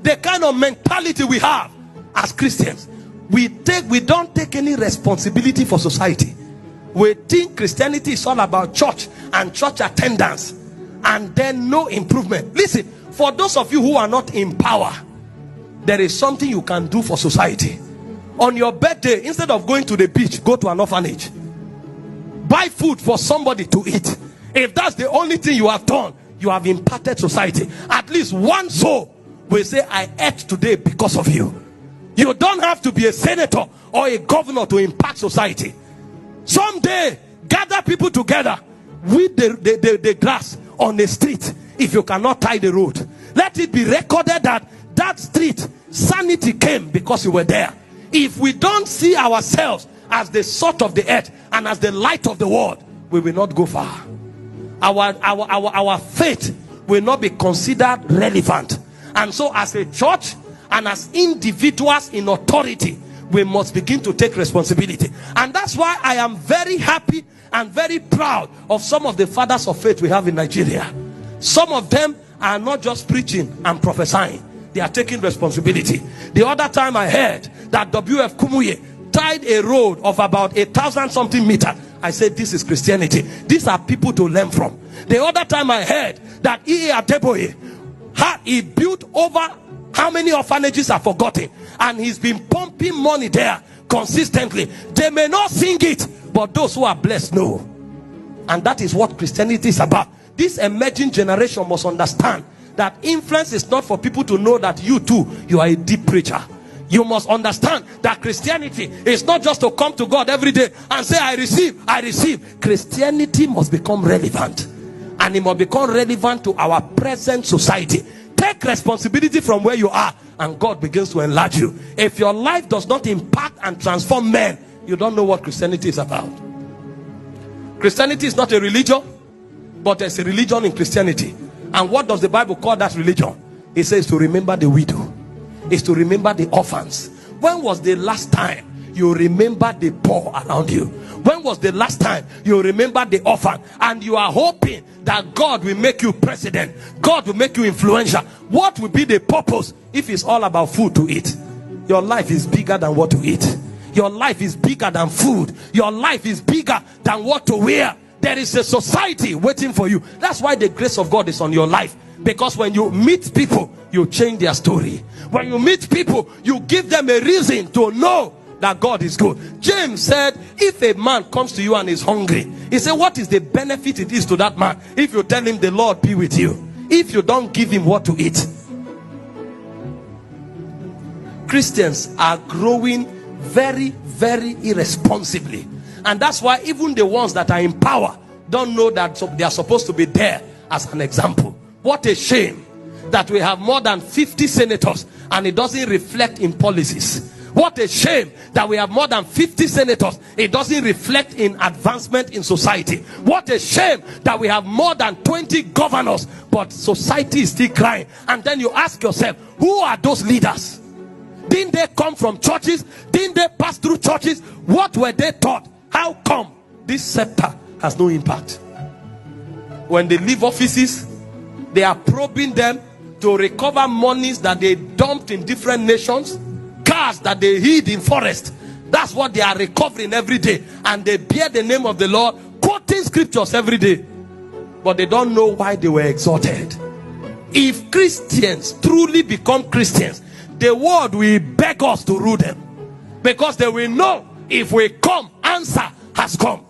the kind of mentality we have as Christians. We don't take any responsibility for society. We think Christianity is all about church and church attendance, and then no improvement. Listen, for those of you who are not in power, there is something you can do for society. On your birthday, instead of going to the beach, go to an orphanage. Buy food for somebody to eat. If that's the only thing you have done, you have impacted society. At least one soul will say, I ate today because of you. You don't have to be a senator or a governor to impact society. Someday, gather people together with the grass on the street. If you cannot tie the road, let it be recorded that that street, sanity came because you were there. If we don't see ourselves as the salt of the earth and as the light of the world, we will not go far. Our faith will not be considered relevant. And so as a church and as individuals in authority, we must begin to take responsibility. And that's why I am very happy and very proud of some of the fathers of faith we have in Nigeria. Some of them are not just preaching and prophesying. They are taking responsibility. The other time I heard that W.F. Kumuye tied a road of about 1,000 something meters. I said, this is Christianity. These are people to learn from. The other time I heard that E.A. Adeboye, he built over how many orphanages are forgotten, and he's been pumping money there consistently. They may not sing it, but those who are blessed know. And that is what Christianity is about. This emerging generation must understand that influence is not for people to know that you too, you are a deep preacher. You must understand that Christianity is not just to come to God every day and say, I receive. Christianity must become relevant, and it must become relevant to our present society. Take responsibility from where you are, and God begins to enlarge you. If your life does not impact and transform men, you don't know what Christianity is about. Christianity is not a religion, but there's a religion in Christianity. And what does the Bible call that religion? It says to remember the widow. It's to remember the orphans. When was the last time you remember the poor around you? When was the last time you remember the orphan? And you are hoping that God will make you president. God will make you influential. What will be the purpose if it's all about food to eat? Your life is bigger than what to eat. Your life is bigger than food. Your life is bigger than what to wear. There is a society waiting for you. That's why the grace of God is on your life. Because when you meet people, you change their story. When you meet people, you give them a reason to know that God is good. James said, if a man comes to you and is hungry, he said, what is the benefit it is to that man if you tell him the Lord be with you, if you don't give him what to eat? Christians are growing very, very irresponsibly. And that's why even the ones that are in power don't know that they are supposed to be there as an example. What a shame that we have more than 50 senators and it doesn't reflect in policies. What a shame that we have more than 50 senators. It doesn't reflect in advancement in society. What a shame that we have more than 20 governors, but society is still crying. And then you ask yourself, who are those leaders? Didn't they come from churches? Didn't they pass through churches? What were they taught? How come this scepter has no impact? When they leave offices, they are probing them to recover monies that they dumped in different nations, cars that they hid in forest. That's what they are recovering every day. And they bear the name of the Lord, quoting scriptures every day. But they don't know why they were exalted. If Christians truly become Christians, the world will beg us to rule them. Because they will know, if we come, answer has come.